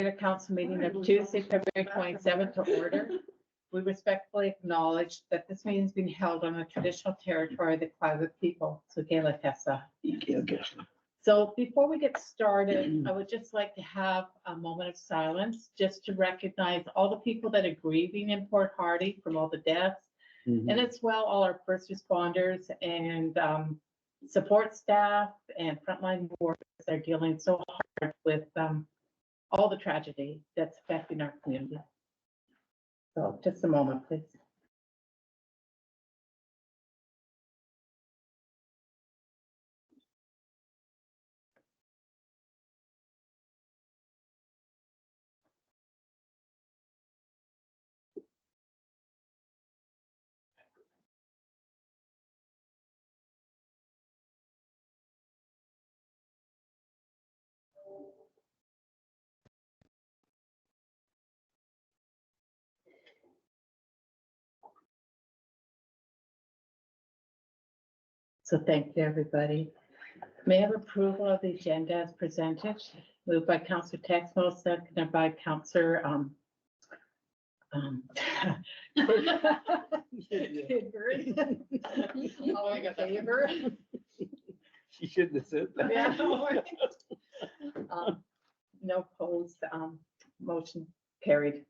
regular council meeting of Tuesday, February 27th to order. We respectfully acknowledge that this meeting is being held on the traditional territory of the Clouded people, so Gala Tessa. So before we get started, I would just like to have a moment of silence just to recognize all the people that are grieving in Port Hardy from all the deaths, and as well all our first responders and support staff and frontline workers are dealing so hard with all the tragedy that's affecting our community. So just a moment, please. So thank you, everybody. May I have approval of the agenda as presented? Moved by Councillor Texmo, seconded by Councillor All in favor? She shouldn't have said that. Yeah. No opposed, motion carried.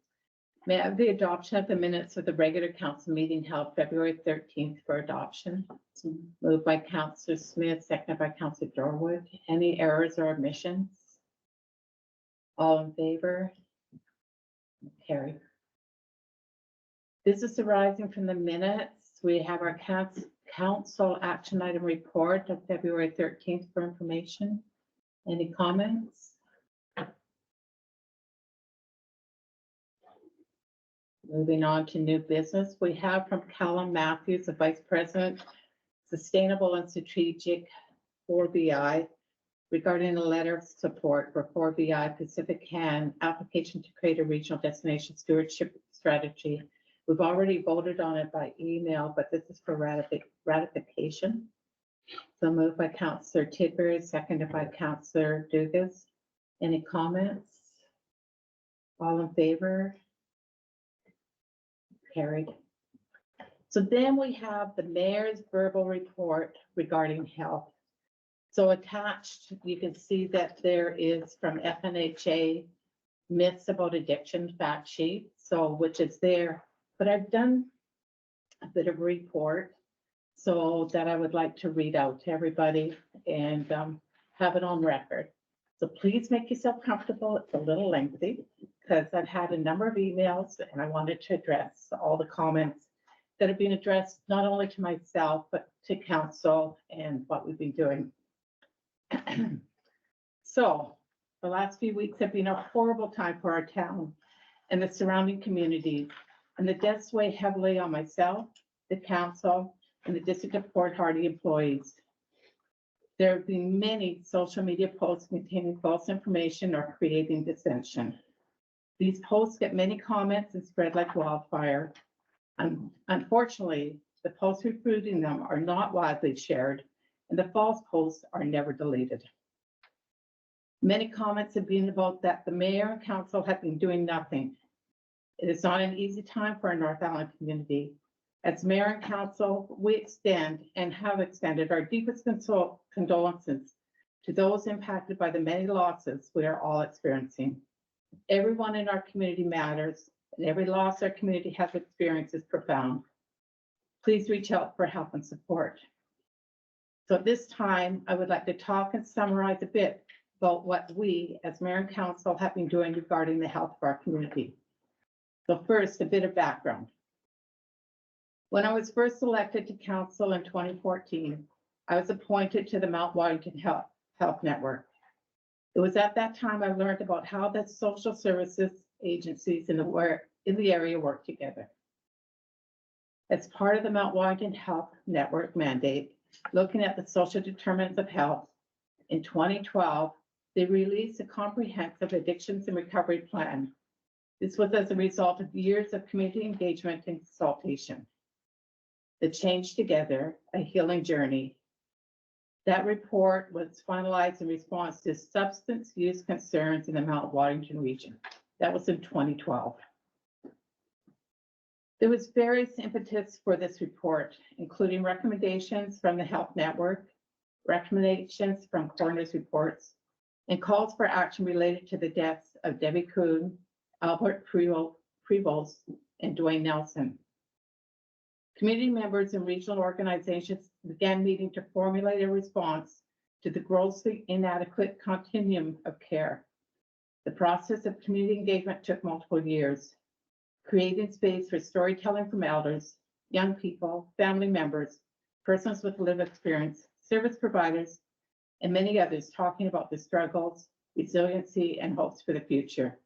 May I have the adoption of the minutes of the regular council meeting held February 13th for adoption? Moved by Councillor Smith, seconded by Councillor Dorwood. Any errors or omissions? All in favor? Carried. Business arising from the minutes. We have our council action item report of February 13th for information. Any comments? Moving on to new business, we have from Callum Matthews, the Vice President, Sustainable and Strategic 4BI, regarding a letter of support for 4BI Pacific Can application to create a regional destination stewardship strategy. We've already voted on it by email, but this is for ratification. So moved by Councillor Tidbury, seconded by Councillor Dugas. Any comments? All in favor? Carried. So then we have the mayor's verbal report regarding health. So attached, you can see that there is from FNHA myths about addiction fact sheet, so which is there. But I've done a bit of report so that I would like to read out to everybody and have it on record. So please make yourself comfortable. It's a little lengthy because I've had a number of emails and I wanted to address all the comments that have been addressed not only to myself, but to council and what we've been doing. So the last few weeks have been a horrible time for our town and the surrounding communities, and the deaths weigh heavily on myself, the council, and the District of Port Hardy employees. There have been many social media posts containing false information or creating dissension. These posts get many comments and spread like wildfire. Unfortunately, the posts refuting them are not widely shared, and the false posts are never deleted. Many comments have been about that the mayor and council have been doing nothing. It is not an easy time for our North Island community. As mayor and council, we extend and have extended our deepest condolences to those impacted by the many losses we are all experiencing. Everyone in our community matters, and every loss our community has experienced is profound. Please reach out for help and support. So at this time, I would like to talk and summarize a bit about what we as mayor and council have been doing regarding the health of our community. So first, a bit of background. When I was first elected to council in 2014, I was appointed to the Mount Washington Health Network. It was at that time I learned about how the social services agencies in the area work together. As part of the Mount Washington Health Network mandate, looking at the social determinants of health, in 2012, they released a comprehensive addictions and recovery plan. This was as a result of years of community engagement and consultation. The Change Together, a healing journey, That report was finalized in response to substance use concerns in the Mount Washington region. That was in 2012. There was various impetus for this report, including recommendations from the Health Network, recommendations from coroner's reports, and calls for action related to the deaths of Debbie Kuhn, Albert Prevost, and Dwayne Nelson. Community members and regional organizations began meeting to formulate a response to the grossly inadequate continuum of care. The process of community engagement took multiple years, creating space for storytelling from elders, young people, family members, persons with lived experience, service providers, and many others talking about the struggles, resiliency, and hopes for the future.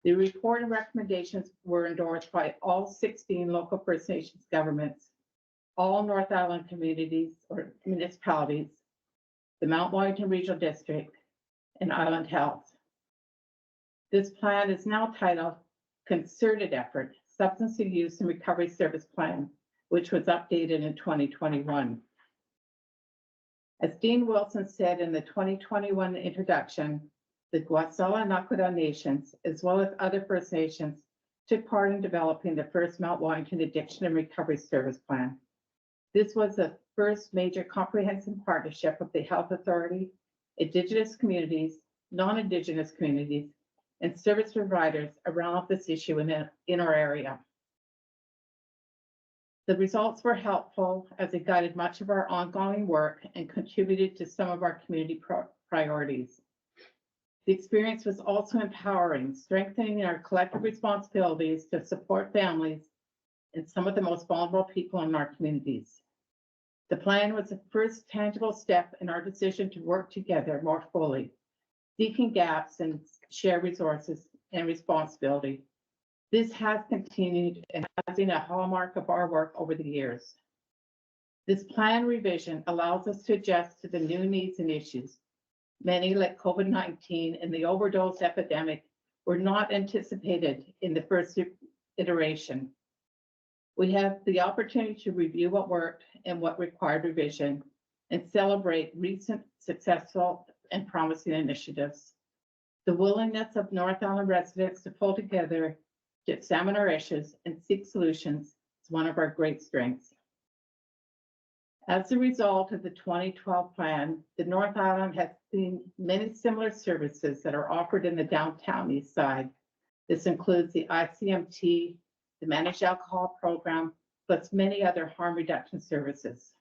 The report and recommendations were endorsed by all 16 local First Nations governments, all North Island communities or municipalities, the Mount Washington Regional District, and Island Health. This plan is now titled Concerted Effort, Substance Use and Recovery Service Plan, which was updated in 2021. As Dean Wilson said in the 2021 introduction, the Gwasala and Nakoda Nations, as well as other First Nations, took part in developing the first Mount Washington Addiction and Recovery Service Plan. This was the first major comprehensive partnership of the Health Authority, Indigenous communities, non-Indigenous communities, and service providers around this issue in our area. The results were helpful as it guided much of our ongoing work and contributed to some of our community priorities. The experience was also empowering, strengthening our collective responsibilities to support families and some of the most vulnerable people in our communities. The plan was the first tangible step in our decision to work together more fully, seeking gaps and share resources and responsibility. This has continued and has been a hallmark of our work over the years. This plan revision allows us to adjust to the new needs and issues. Many, like COVID-19 and the overdose epidemic, were not anticipated in the first iteration. We have the opportunity to review what worked and what required revision and celebrate recent successful and promising initiatives. The willingness of North Island residents to pull together to examine our issues and seek solutions is one of our great strengths. As a result of the 2012 plan, the North Island has seen many similar services that are offered in the downtown east side. This includes the ICMT, the Managed Alcohol Program, plus many other harm reduction services.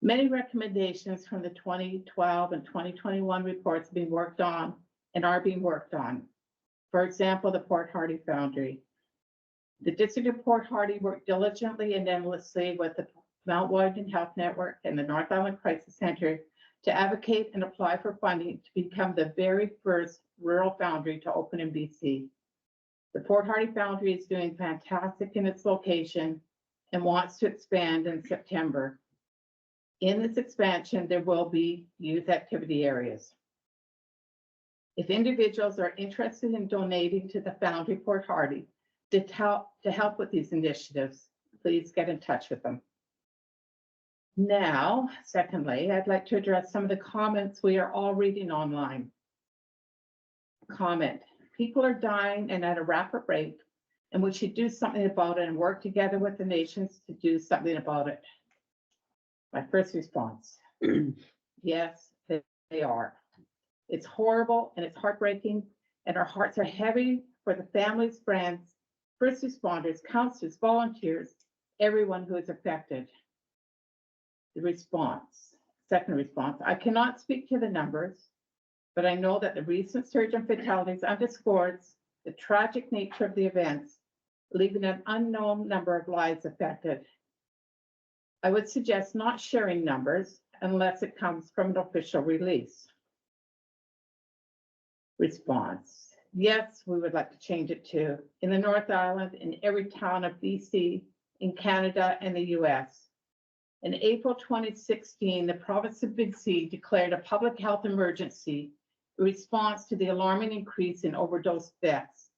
Many recommendations from the 2012 and 2021 reports have been worked on and are being worked on. For example, the Port Hardy Foundry. The District of Port Hardy worked diligently and endlessly with the Mount Washington Health Network and the North Island Crisis Center to advocate and apply for funding to become the very first rural foundry to open in BC. The Port Hardy Foundry is doing fantastic in its location and wants to expand in September. In this expansion, there will be youth activity areas. If individuals are interested in donating to the Foundry Port Hardy to help with these initiatives, please get in touch with them. Now, secondly, I'd like to address some of the comments we are all reading online. Comment: people are dying and at a rapid rate, and we should do something about it and work together with the nations to do something about it. My first response: yes, they are. It's horrible and it's heartbreaking, and our hearts are heavy for the families, friends, first responders, counselors, volunteers, everyone who is affected. The response, second response: I cannot speak to the numbers, but I know that the recent surge in fatalities underscores the tragic nature of the events, leaving an unknown number of lives affected. I would suggest not sharing numbers unless it comes from an official release. Response: yes, we would like to change it to in the North Island, in every town of BC, in Canada and the US. In April 2016, the province of BC declared a public health emergency in response to the alarming increase in overdose deaths.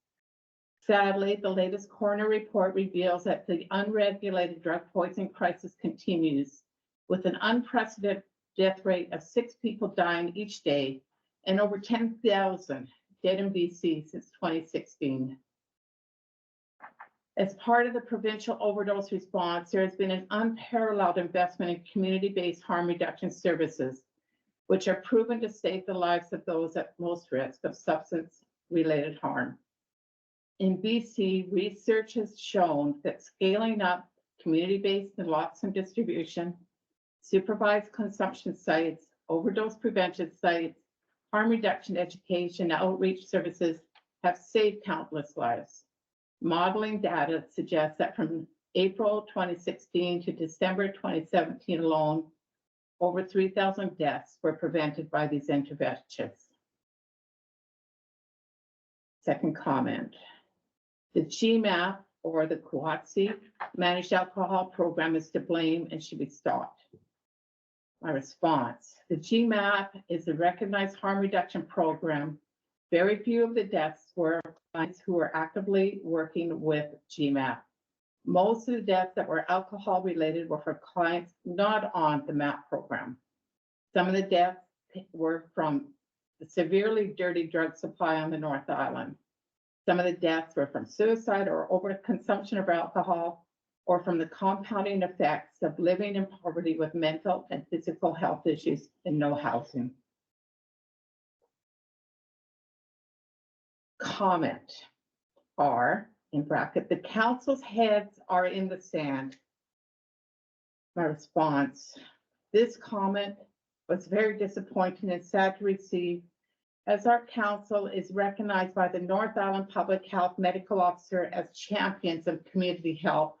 Sadly, the latest coroner report reveals that the unregulated drug poisoning crisis continues, with an unprecedented death rate of 6 people dying each day and over 10,000 dead in BC since 2016. As part of the provincial overdose response, there has been an unparalleled investment in community-based harm reduction services, which are proven to save the lives of those at most risk of substance-related harm. In BC, research has shown that scaling up community-based naloxone distribution, supervised consumption sites, overdose prevention sites, harm reduction education, outreach services have saved countless lives. Modeling data suggests that from April 2016 to December 2017 alone, over 3,000 deaths were prevented by these interventions. Second comment. The GMAP, or the COATSI Managed Alcohol Program, is to blame and should be stopped. My response: the GMAP is a recognized harm reduction program. Very few of the deaths were clients who were actively working with GMAP. Most of the deaths that were alcohol related were for clients not on the MAP program. Some of the deaths were from the severely dirty drug supply on the North Island. Some of the deaths were from suicide or overconsumption of alcohol, or from the compounding effects of living in poverty with mental and physical health issues and no housing. Comment are, in bracket, the council's heads are in the sand. My response: this comment was very disappointing and sad to receive, as our council is recognized by the North Island Public Health Medical Officer as champions of community health.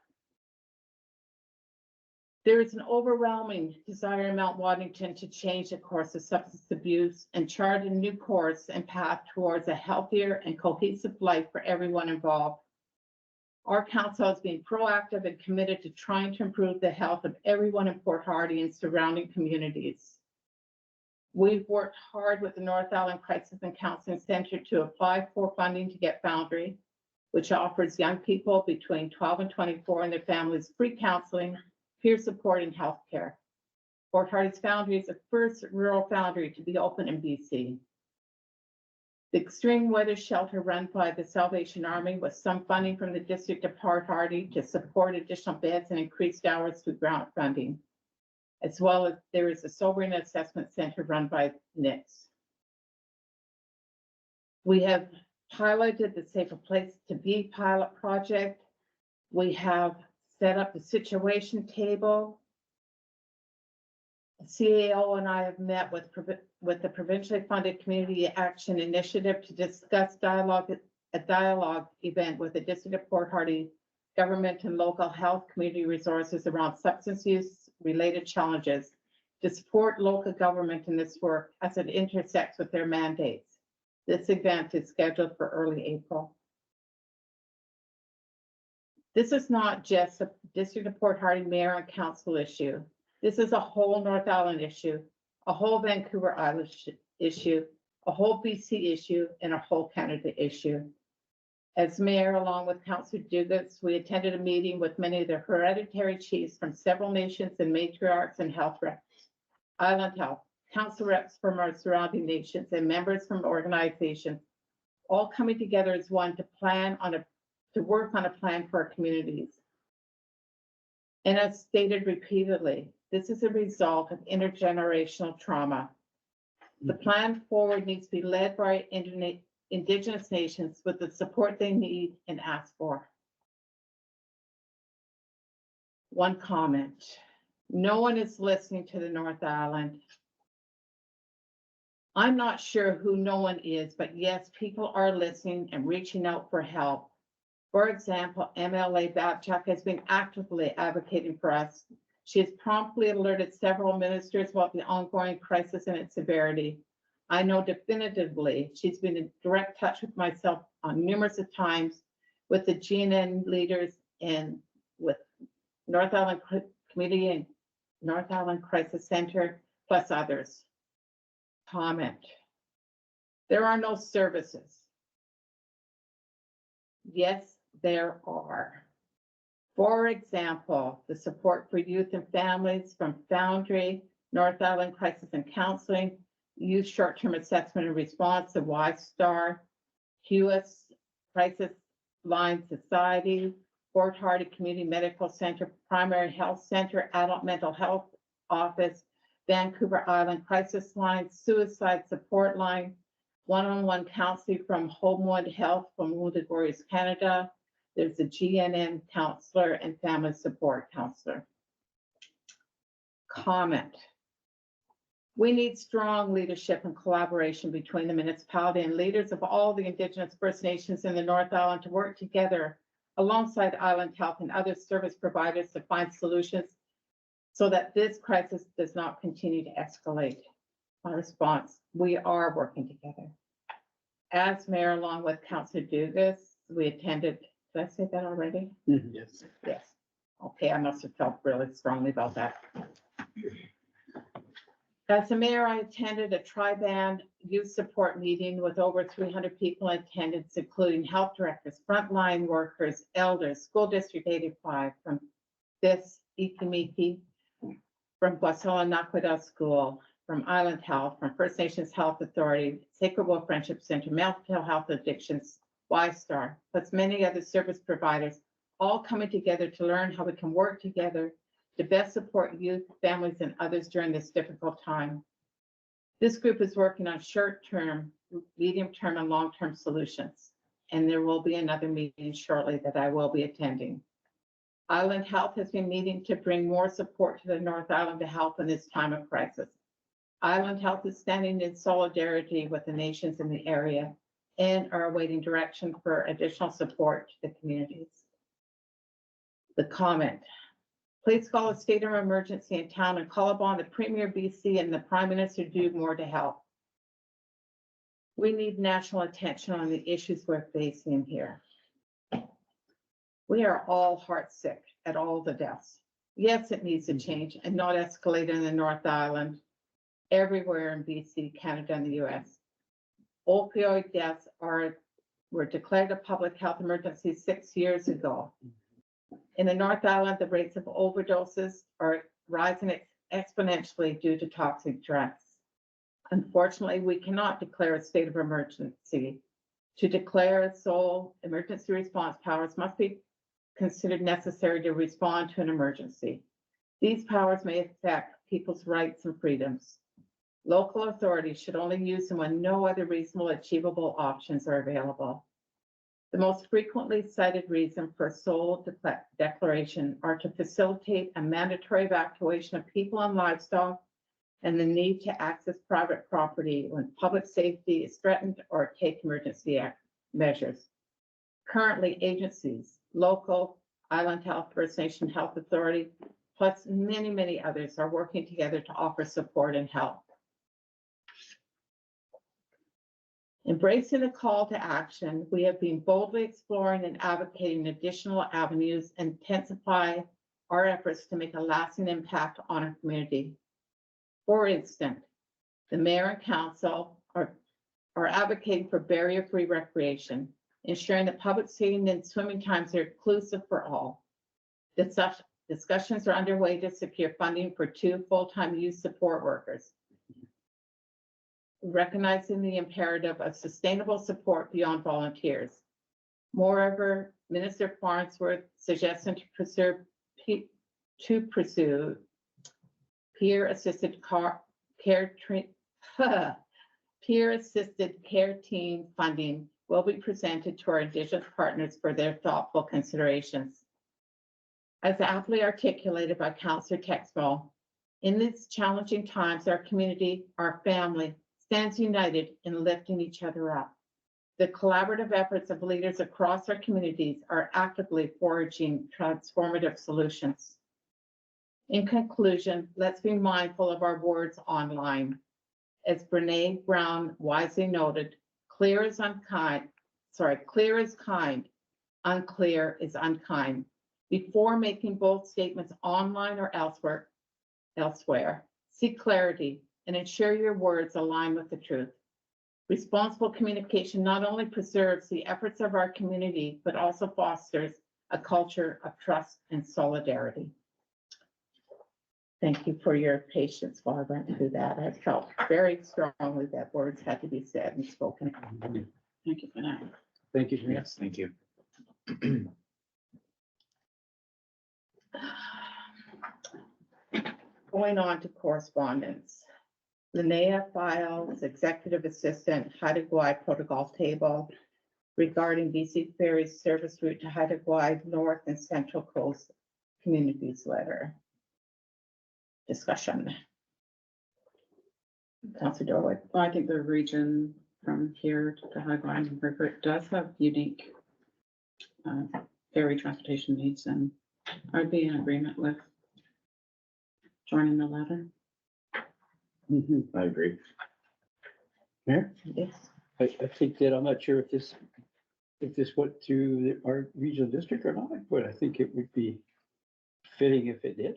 There is an overwhelming desire in Mount Waddington to change the course of substance abuse and chart a new course and path towards a healthier and cohesive life for everyone involved. Our council has been proactive and committed to trying to improve the health of everyone in Port Hardy and surrounding communities. We've worked hard with the North Island Crisis and Counseling Center to apply for funding to get Foundry, which offers young people between 12 and 24 and their families free counseling, peer support, and healthcare. Port Hardy's Foundry is the first rural foundry to be open in BC. The extreme weather shelter run by the Salvation Army, with some funding from the District of Port Hardy to support additional beds and increased hours through grant funding, as well as there is a sobering assessment center run by NICS. We have piloted the Safer Place to Be pilot project. We have set up the situation table. The CAO and I have met with the provincially funded Community Action Initiative to discuss a dialogue event with the District of Port Hardy government and local health community resources around substance use related challenges to support local government in this work as it intersects with their mandates. This event is scheduled for early April. This is not just a District of Port Hardy Mayor and Council issue. This is a whole North Island issue, a whole Vancouver Island issue, a whole BC issue, and a whole Canada issue. As mayor, along with Councillor Dugas, we attended a meeting with many of the hereditary chiefs from several nations and matriarchs and health reps, Island Health, council reps from our surrounding nations, and members from organizations, all coming together as one to work on a plan for our communities. And as stated repeatedly, this is a result of intergenerational trauma. The plan forward needs to be led by Indigenous nations with the support they need and ask for. One comment: no one is listening to the North Island. I'm not sure who no one is, but yes, people are listening and reaching out for help. For example, MLA Babchuk has been actively advocating for us. She has promptly alerted several ministers about the ongoing crisis and its severity. I know definitively she's been in direct touch with myself on numerous times, with the GNN leaders and with North Island Community and North Island Crisis Center, plus others. Comment: there are no services. Yes, there are. For example, the support for youth and families from Foundry, North Island Crisis and Counseling, Youth Short-Term Assessment and Response, the Y-Star, Hewis Crisis Line Society, Fort Hardy Community Medical Center, Primary Health Center, Adult Mental Health Office, Vancouver Island Crisis Line, Suicide Support Line, one-on-one counseling from Homewood Health from Wounded Warriors Canada. There's a GNN counselor and family support counselor. Comment. We need strong leadership and collaboration between the municipality and leaders of all the Indigenous First Nations in the North Island to work together alongside Island Health and other service providers to find solutions so that this crisis does not continue to escalate. My response, we are working together. As mayor, along with Councillor Dugas, we attended, did I say that already? Yes. Yes. Okay, I must have felt really strongly about that. As the mayor, I attended a tri-band youth support meeting with over 300 people in attendance, including health directors, frontline workers, elders, school district 85 from this Ikimiki, from Guasala Nakwada School, from Island Health, from First Nations Health Authority, Sacred Wolf Friendship Center, Mental Health Addictions, Y-Star, plus many other service providers, all coming together to learn how we can work together to best support youth, families, and others during this difficult time. This group is working on short-term, medium-term, and long-term solutions, and there will be another meeting shortly that I will be attending. Island Health has been meeting to bring more support to the North Island to help in this time of crisis. Island Health is standing in solidarity with the nations in the area and are awaiting direction for additional support to the communities. The comment. Please call a state of emergency in town and call upon the Premier BC and the Prime Minister to do more to help. We need national attention on the issues we're facing here. We are all heartsick at all the deaths. Yes, it needs to change and not escalate in the North Island, everywhere in BC, Canada, and the US. Opioid deaths were declared a public health emergency 6 years ago. In the North Island, the rates of overdoses are rising exponentially due to toxic drugs. Unfortunately, we cannot declare a state of emergency. To declare a sole emergency response powers must be considered necessary to respond to an emergency. These powers may affect people's rights and freedoms. Local authorities should only use them when no other reasonable achievable options are available. The most frequently cited reason for sole declaration are to facilitate a mandatory evacuation of people and livestock and the need to access private property when public safety is threatened or take emergency measures. Currently, agencies, local, Island Health, First Nation Health Authority, plus many, many others are working together to offer support and help. Embracing the call to action, we have been boldly exploring and advocating additional avenues and intensify our efforts to make a lasting impact on our community. For instance, the mayor and council are advocating for barrier-free recreation, ensuring that public skating and swimming times are inclusive for all. Discussions are underway to secure funding for 2 full-time youth support workers. Recognizing the imperative of sustainable support beyond volunteers. Moreover, Minister Farnsworth suggested to pursue peer-assisted care team funding will be presented to our Indigenous partners for their thoughtful considerations. As aptly articulated by Councillor Texwell, in these challenging times, our community, our family, stands united in lifting each other up. The collaborative efforts of leaders across our communities are actively forging transformative solutions. In conclusion, let's be mindful of our words online. As Brene Brown wisely noted, clear is kind, unclear is unkind. Before making bold statements online or elsewhere, seek clarity and ensure your words align with the truth. Responsible communication not only preserves the efforts of our community, but also fosters a culture of trust and solidarity. Thank you for your patience while I went through that. I felt very strongly that words had to be said and spoken. Thank you for that. Thank you. Yes, thank you. Going on to correspondence. Linnea files Executive Assistant Haida Gwaii Protocol Table regarding BC Ferries service route to Haida Gwaii North and Central Coast Communities letter. Discussion. Councilor Dorwood. Well, I think the region from here to Haida Gwaii and Rupert does have unique ferry transportation needs, and I'd be in agreement with joining the letter. I agree. Mayor, Yes. I think that I'm not sure if this went through our regional district or not, but I think it would be fitting if it did.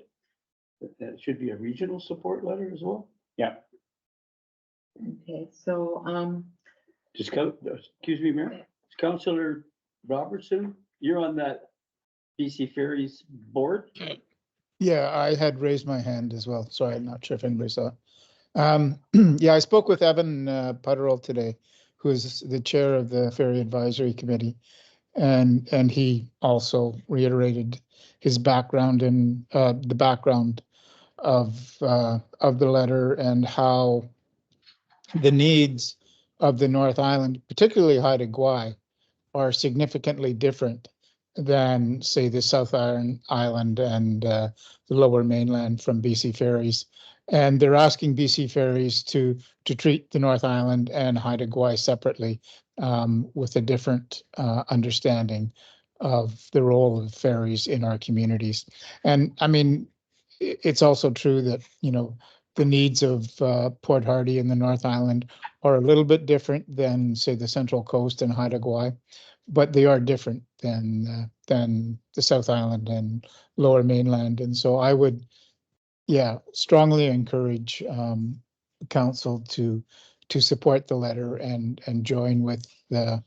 That should be a regional support letter as well. Okay, so, Excuse me, Mayor, Councillor Robertson, you're on that BC Ferries board? Yeah, I had raised my hand as well. Sorry, I'm not sure if anybody saw it. Yeah, I spoke with Evan Putterell today, who is the chair of the Ferry Advisory Committee. And he also reiterated his background in the background of the letter and how the needs of the North Island, particularly Haida Gwaii, are significantly different than, say, the South Island and the Lower Mainland from BC Ferries. And they're asking BC Ferries to treat the North Island and Haida Gwaii separately, with a different understanding of the role of ferries in our communities. And I mean, it's also true that, you know, the needs of Port Hardy and the North Island are a little bit different than, say, the Central Coast and Haida Gwaii, but they are different than the South Island and Lower Mainland. And so I would, yeah, strongly encourage council to support the letter and join with Haida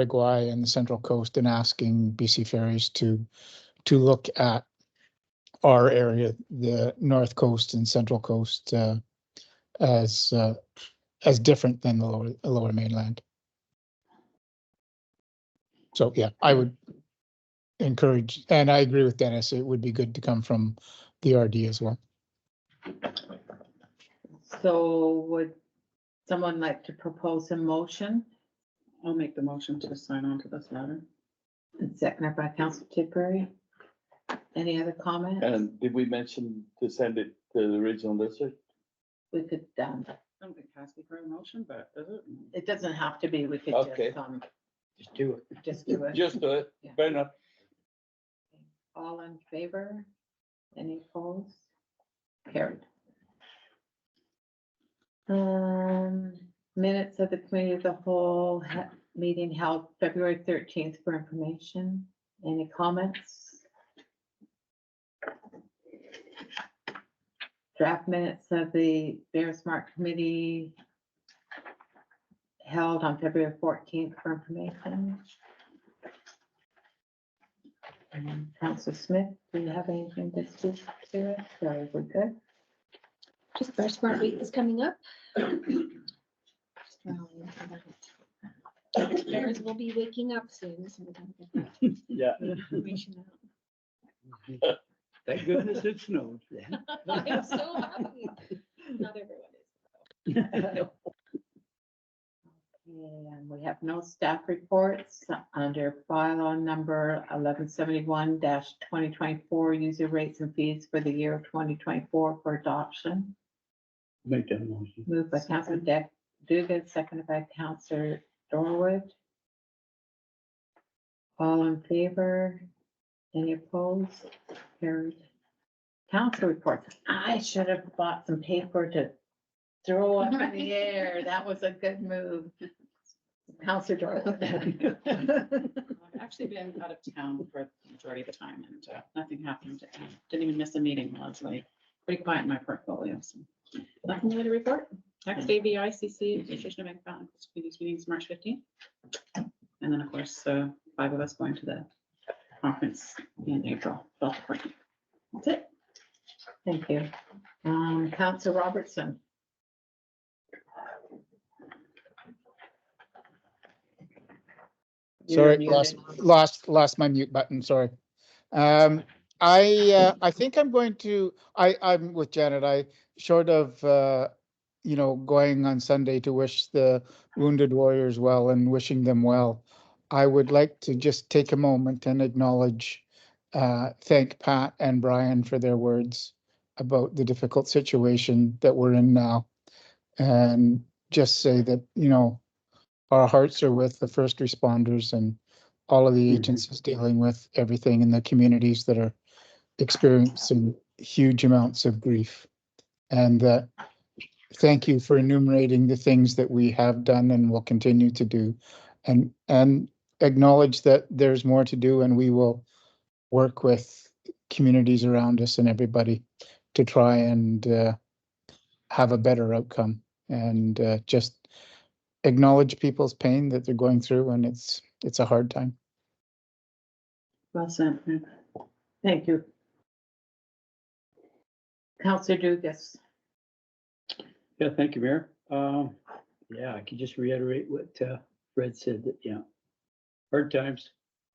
Gwaii and the Central Coast in asking BC Ferries to look at our area, the North Coast and Central Coast, as different than the Lower Mainland. So yeah, I would encourage, and I agree with Dennis, it would be good to come from the RD as well. So would someone like to propose a motion? I'll make the motion to sign on to this letter. And seconded by Councilor Tipperary. Any other comments? And did we mention to send it to the regional district? We could, I don't think it has to be for a motion, but does it? it doesn't have to be, we could Okay. just Just do it. do it. Just do it, Yeah. fair enough. All in favor? Any opposed? Carried. Minutes of the committee of the whole meeting held February 13th for information. Any comments? Draft minutes of the Bear Smart Committee held on February 14th for information. Councilor Smith, do you have anything to speak to it? So we're good. Just Bear Smart Week is coming up. Bears will be waking up soon. So we're gonna get that Yeah. information out. Thank goodness it snowed. I'm so happy. Not everyone is. And we have no staff reports under bylaw number 1171-2024, user rates and fees for the year of 2024 for adoption. Make that motion. Moved by Councilor Dugan, seconded by Councilor Dorwood. All in favor? Any opposed? Carried. Council reports. I should have bought some paper to throw up in the air. That was a good move. Councilor Dorwood. I've actually been out of town for the majority of the time, and nothing happened. Didn't even miss a meeting. I was like pretty quiet in my portfolio. So nothing really to report. Next ABICC, Association of Bank Committees meetings, March 15th. And then, of course, 5 of us going to the conference in April. 12th to 14th. That's it. Thank you. Council Robertson. Sorry, You're lost my mute button, sorry. I think I'm going to, I'm with Janet, I short of, going on Sunday to wish the wounded warriors well and wishing them well. I would like to just take a moment and acknowledge, thank Pat and Brian for their words about the difficult situation that we're in now. And just say that, our hearts are with the first responders and all of the agencies dealing with everything in the communities that are experiencing huge amounts of grief. And thank you for enumerating the things that we have done and will continue to do, and acknowledge that there's more to do, and we will work with communities around us and everybody to try and have a better outcome, and just acknowledge people's pain that they're going through, and it's a hard time. Well said. Thank you. Councillor Dugas. Yeah, thank you, Mayor. Yeah, I can just reiterate what Fred said, that, hard times.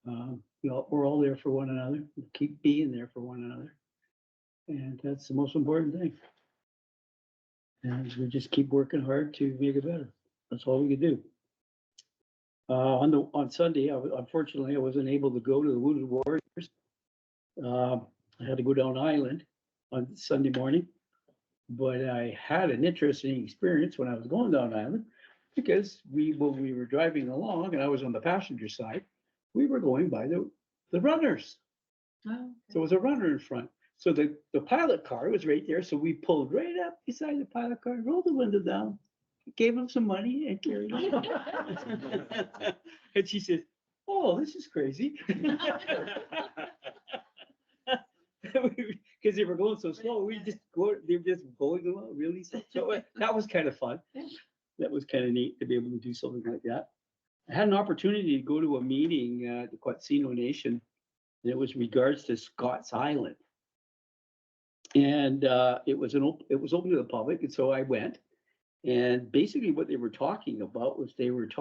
We're all there for one another. We keep being there for one another. And that's the most important thing. And we just keep working hard to make it better. That's all we can do. On Sunday, unfortunately, I wasn't able to go to the Wounded Warriors. I had to go down Island on Sunday morning. But I had an interesting experience when I was going down Island, because when we were driving along and I was on the passenger side, we were going by the runners. Oh, So it was a runner in front. So the pilot car was right there. So we pulled right up beside the pilot car, rolled the window down, gave him some money and carried on. And she said, "Oh, this is crazy." Because they were going so slow, they were just going along really slow. So that was kind of fun. That was kind of neat to be able to do something like that. I had an opportunity to go to a meeting at the Quatsino Nation, and it was regards to Scott's Island. And it was open to the public, and so I went. And basically what they were talking about was because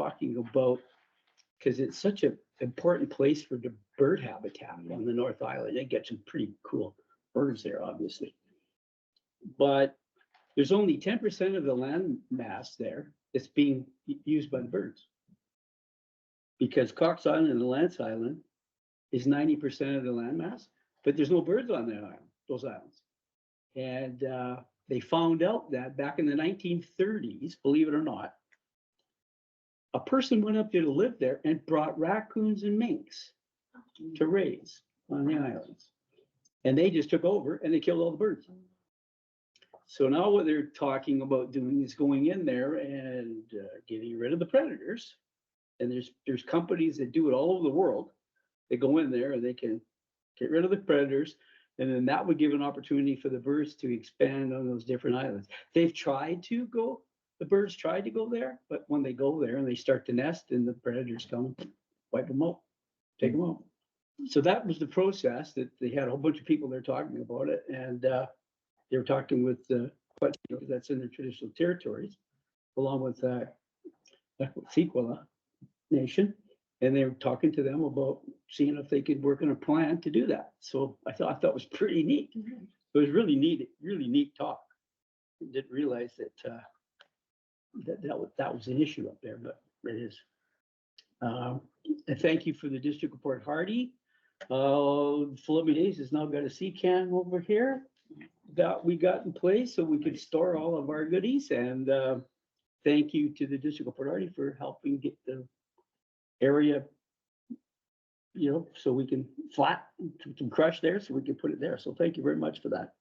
it's such an important place for the bird habitat on the North Island. They get some pretty cool birds there, obviously. But there's only 10% of the land mass there that's being used by the birds. Because Cox Island and Lance Island is 90% of the land mass, but there's no birds on those islands. And they found out that back in the 1930s, believe it or not, a person went up there to live there and brought raccoons and minks to raise on the islands. And they just took over and they killed all the birds. So now what they're talking about doing is going in there and getting rid of the predators. And there's companies that do it all over the world. They go in there and they can get rid of the predators. And then that would give an opportunity for the birds to expand on those different islands. The birds tried to go there, but when they go there and they start to nest, and the predators come, wipe them out, take them out. So that was the process that they had a whole bunch of people there talking about it. And they were talking with because that's in their traditional territories, along with Sequela Nation. And they were talking to them about seeing if they could work on a plan to do that. So I thought that was pretty neat. It was really neat talk. Didn't realize that that was an issue up there, but it is. And thank you for the district report, Hardy. Philomi Days has now got a CCAN over here that we got in place so we could store all of our goodies. And thank you to the district report, Hardy, for helping get the area, so we can crush there, so we can put it there. So thank you very much for that.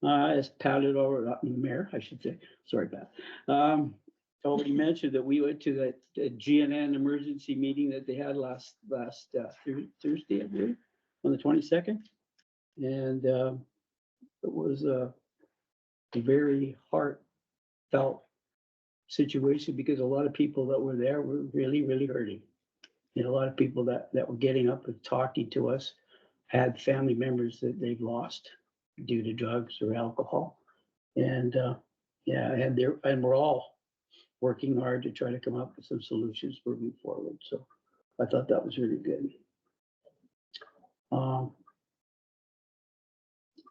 As Pat had already, Mayor, I should say, sorry, Pat. Already mentioned that we went to that GNN emergency meeting that they had last Thursday, I believe, on the 22nd. And it was a very heartfelt situation because a lot of people that were there were really, really hurting. And a lot of people that were getting up and talking to us had family members that they've lost due to drugs or alcohol. And, yeah, and we're all working hard to try to come up with some solutions moving forward. So I thought that was really good.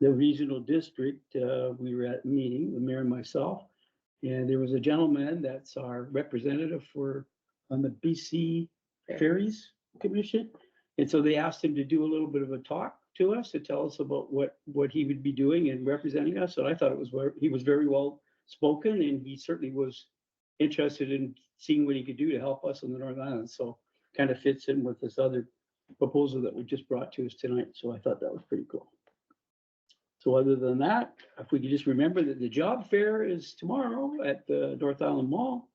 The regional district, we were at a meeting, the mayor and myself, and there was a gentleman that's our representative on the BC Ferries Commission. And so they asked him to do a little bit of a talk to us to tell us about what he would be doing and representing us. And I thought he was very well spoken, and he certainly was interested in seeing what he could do to help us on the North Island. So kind of fits in with this other proposal that we just brought to us tonight. So I thought that was pretty cool. So other than that, if we could just remember that the job fair is tomorrow at the North Island Mall.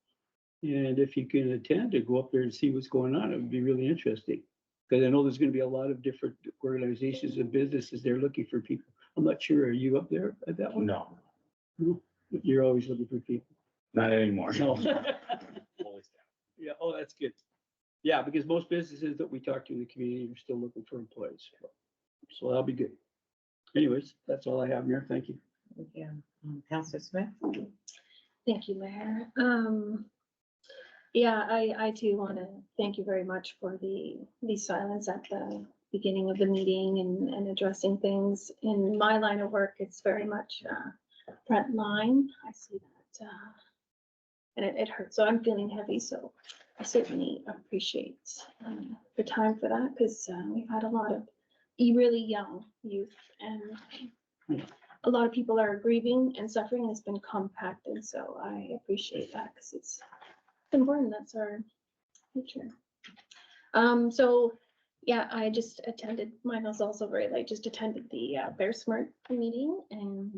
And if you can attend to go up there and see what's going on, it would be really interesting. Because I know there's going to be a lot of different organizations and businesses there looking for people. I'm not sure, are you up there at that one? No, You're always looking for people. not anymore. No. Yeah, oh, that's good. Yeah, because most businesses that we talk to in the community are still looking for employees. So that'll be good. Anyways, that's all I have, Mayor. Thank you. Yeah. Councillor Smith? Thank you, Mayor. Yeah, I too want to thank you very much for the silence at the beginning of the meeting and addressing things. In my line of work, it's very much front line. I see that, and it hurts. So I'm feeling heavy. So I certainly appreciate the time for that because we've had a lot of really young youth and a lot of people are grieving and suffering, and it's been compacted. So I appreciate that because it's important. That's our future. So yeah, I just attended, mine was also very late, just attended the Bear Smart meeting, and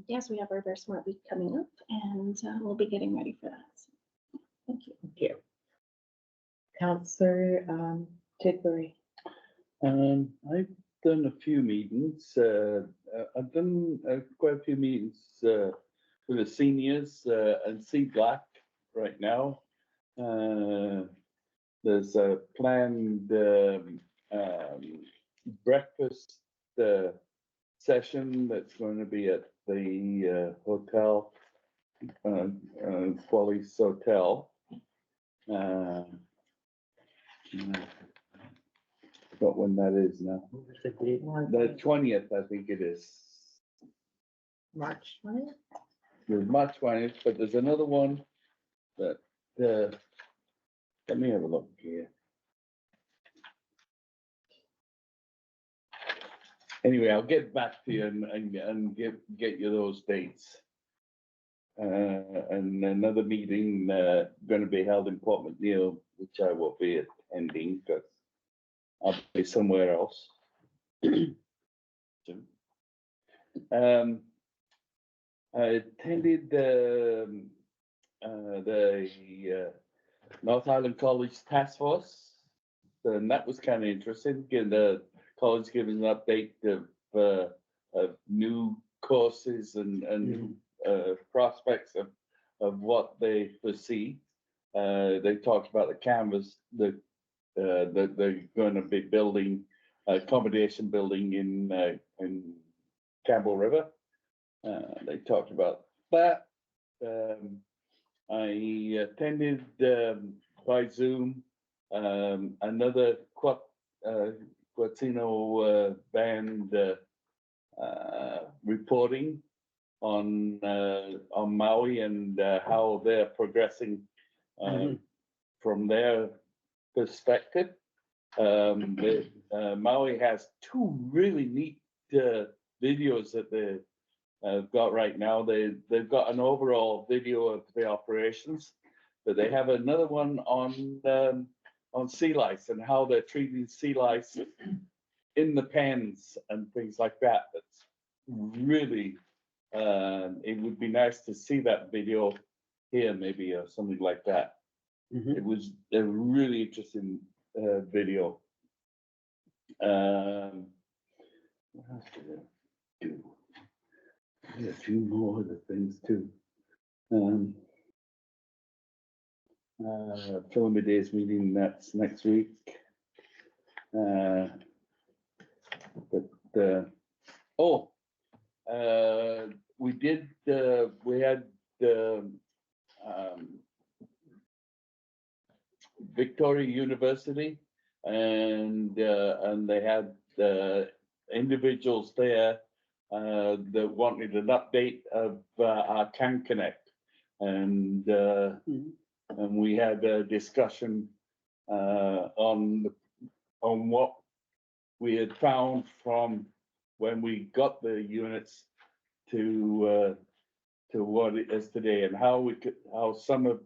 yes, we have our Bear Smart week coming up, and we'll be getting ready for that. So, thank you. Thank you. Councillor Tidbury? I've done a few meetings. I've done quite a few meetings with the seniors and CBLAC right now. There's a planned breakfast session that's going to be at the hotel, Quali's Hotel. Forgot when that is now. The 20th, I think it is. March 20th? There's March 20th, but there's another one that, let me have a look here. Anyway, I'll get back to you and get you those dates. And another meeting going to be held in Port McNeill, which I will be attending because I'll be somewhere else. I attended the North Island College Task Force, and that was kind of interesting. Getting the college giving an update of new courses and prospects of what they foresee. They talked about the canvas that they're going to be building accommodation building in Campbell River. They talked about that. I attended by Zoom another Quatino band reporting on Maui and how they're progressing from their perspective. Maui has two really neat videos that they've got right now. They've got an overall video of the operations, but they have another one on sea lice and how they're treating sea lice in the pens and things like that. That's really, it would be nice to see that video here maybe or something like that. It was a really interesting video. What else did I do? I had a few more of the things too. Um, Philander Days meeting, that's next week. We did, we had, um, Victoria University, and they had, individuals there, that wanted an update of, our Can Connect. And we had a discussion, on what we had found from when we got the units to what it is today, and how some of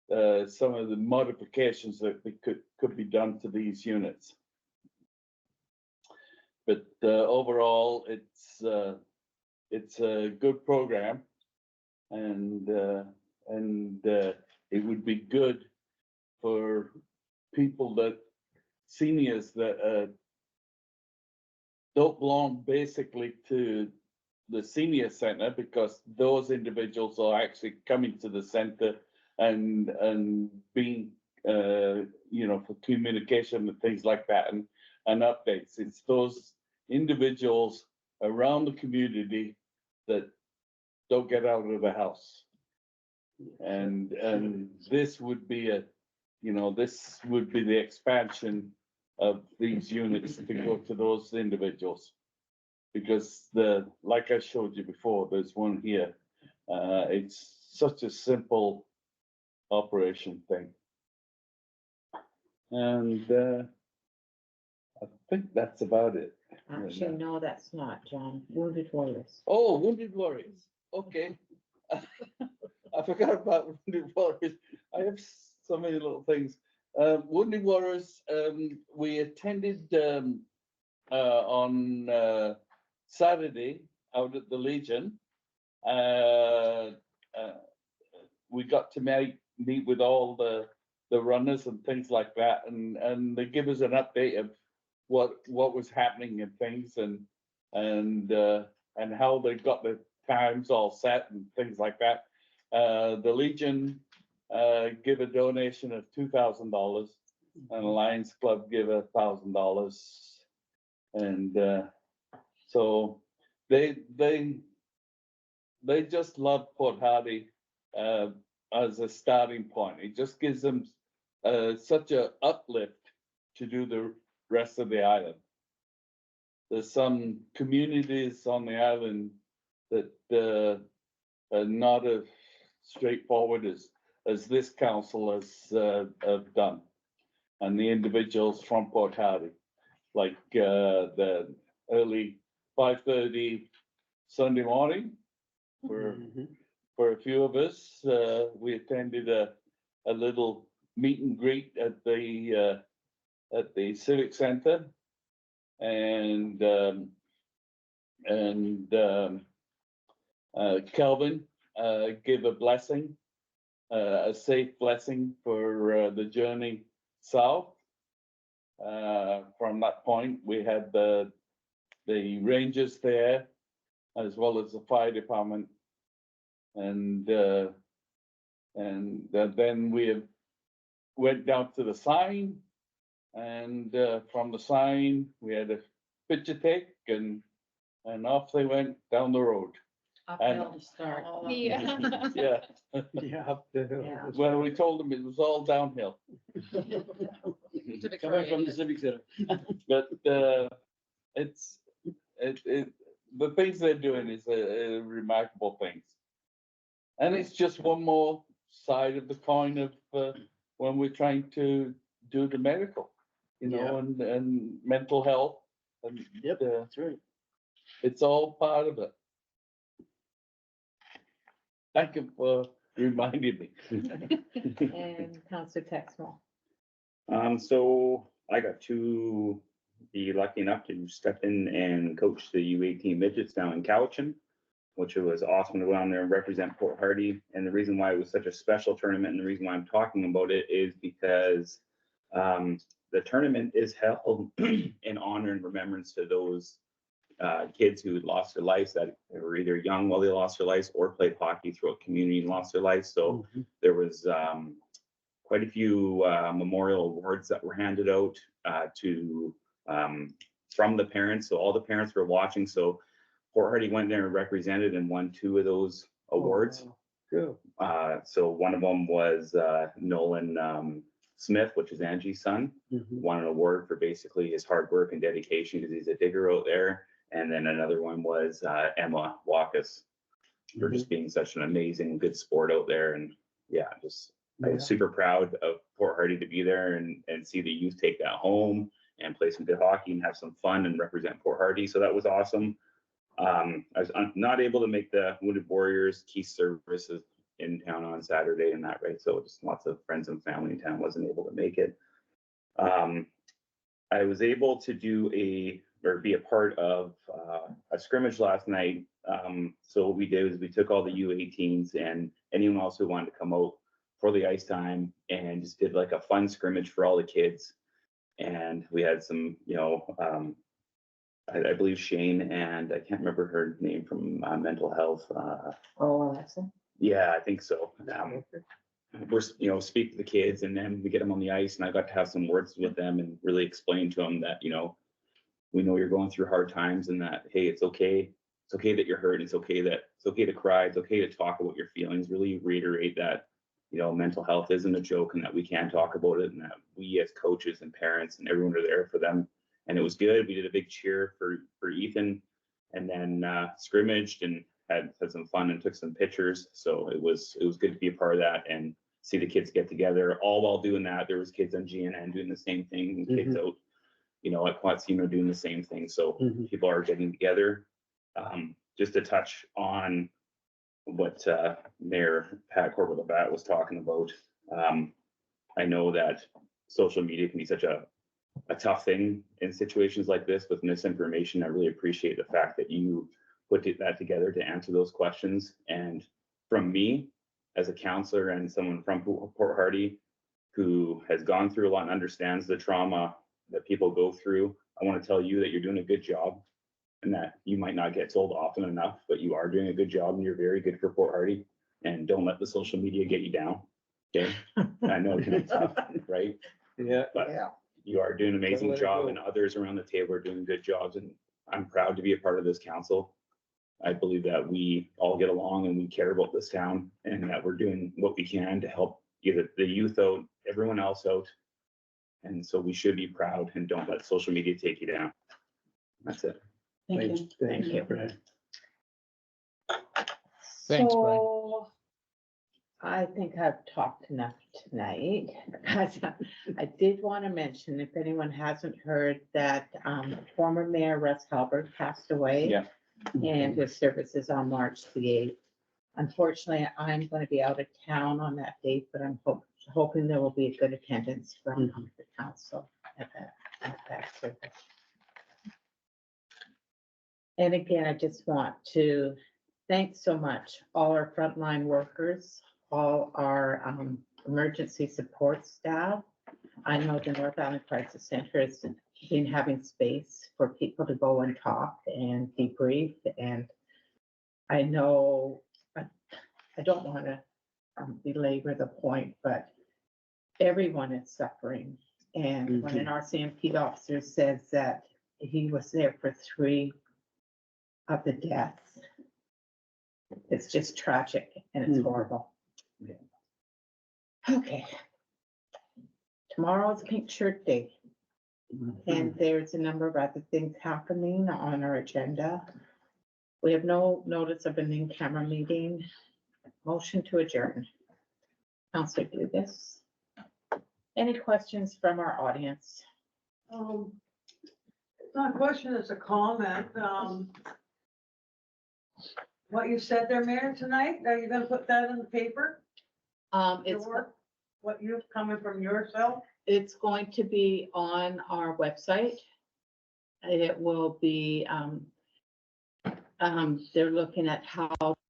the modifications that could be done to these units. But overall, it's a good program, and it would be good for seniors that don't belong basically to the senior center, because those individuals are actually coming to the center and being, for communication and things like that, and updates. It's those individuals around the community that don't get out of the house. And this would be the expansion of these units to go to those individuals. Because like I showed you before, there's one here. It's such a simple operation thing. And I think that's about it. Actually, no, that's not, John. Wounded Warriors. Oh, Wounded Warriors. Okay. I forgot about Wounded Warriors. I have so many little things. Wounded Warriors, we attended on Saturday out at the Legion. We got to meet with all the runners and things like that, and they give us an update of what was happening and things, and how they got the times all set and things like that. The Legion give a donation of $2,000, and the Lions Club give $1,000, and so they just love Port Hardy as a starting point. It just gives them such a uplift to do the rest of the island. There's some communities on the island that are not as straightforward as this council has have done, and the individuals from Port Hardy, like the early 5:30 Sunday morning. For a few of us, we attended a little meet and greet at the Civic Center, and Kelvin gave a blessing, a safe blessing for the journey south. From that point, we had the rangers there, as well as the fire department, and then we went down to the sign, and from the sign we had a picture take, and off they went down the road. Uphill to start. Yeah. Yeah, Yeah, up the hill. Yeah. well, we told them it was all downhill, Coming from the Civic Center. but the things they're doing is a remarkable things. And it's just one more side of the coin of when we're trying to do the medical, and mental health. And Yep, that's right. it's all part of it. Thank you for reminding me. And Councillor Texmore. So I got to be lucky enough to step in and coach the U18 midgets down in Cowichan, which was awesome to go down there and represent Port Hardy. And the reason why it was such a special tournament, and the reason why I'm talking about it, is because the tournament is held in honor and remembrance to those kids who lost their lives, that they were either young while they lost their lives or played hockey throughout community and lost their lives. So there was quite a few memorial awards that were handed out to from the parents. So all the parents were watching. So Port Hardy went there and represented and won 2 of those awards. Good. So one of them was Nolan Smith, which is Angie's son, won an award for basically his hard work and dedication because he's a digger out there. And then another one was Emma Wakas for just being such an amazing, good sport out there. And yeah, just I was super proud of Port Hardy to be there and see the youth take that home and play some good hockey and have some fun and represent Port Hardy. So that was awesome. I was not able to make the Wounded Warriors key services in town on Saturday and that, right? So just lots of friends and family in town wasn't able to make it. I was able to be a part of a scrimmage last night. So what we did is we took all the U18s and anyone else who wanted to come out for the ice time and just did like a fun scrimmage for all the kids. And we had some, I believe Shane and I can't remember her name from mental health. Oh, Alexa. Yeah, I think so. We're speak to the kids and then we get them on the ice and I got to have some words with them and really explain to them that, we know you're going through hard times and that, hey, it's okay. It's okay that you're hurt. It's okay to cry. It's okay to talk about your feelings. Really reiterate that, mental health isn't a joke and that we can talk about it and that we as coaches and parents and everyone are there for them. And it was good. We did a big cheer for Ethan and then scrimmaged and had some fun and took some pictures. So it was good to be a part of that and see the kids get together. All while doing that, there was kids on GNN doing the same thing, and kids out, at Quatsimo doing the same thing. So people are getting together. Just to touch on what Mayor Pat Corbett was talking about. I know that social media can be such a tough thing in situations like this with misinformation. I really appreciate the fact that you put that together to answer those questions. And from me, as a counselor and someone from Port Hardy who has gone through a lot and understands the trauma that people go through, I want to tell you that you're doing a good job and that you might not get told often enough, but you are doing a good job and you're very good for Port Hardy. And don't let the social media get you down. Okay. I know it can be tough, right? Yeah. But you are doing an amazing job and others around the table are doing good jobs. And I'm proud to be a part of this council. I believe that we all get along and we care about this town and that we're doing what we can to help either the youth out, everyone else out. And so we should be proud and don't let social media take you down. That's it. Thank you. Thank you, Brian. Thanks, Brian. So, I think I've talked enough tonight. I did want to mention, if anyone hasn't heard, that former Mayor Russ Halbert passed away. Yeah. And his service is on March the 8th. Unfortunately, I'm going to be out of town on that date, but I'm hoping there will be a good attendance from the council at that service. And again, I just want to thank so much all our frontline workers, all our emergency support staff. I know the North Island Crisis Center has been having space for people to go and talk and debrief. And I know, I don't want to belabor the point, but everyone is suffering. And when an RCMP officer says that he was there for 3 of the deaths, it's just tragic and it's horrible. Yeah. Okay. Tomorrow's Pink Shirt Day. And there's a number of other things happening on our agenda. We have no notice of an in-camera meeting. Motion to adjourn. Councilor Dugas. Any questions from our audience? It's not a question, it's a comment. What you said there, Mayor, tonight, are you gonna put that in the paper? It's What you've coming from yourself? It's going to be on our website. It will be, they're looking at how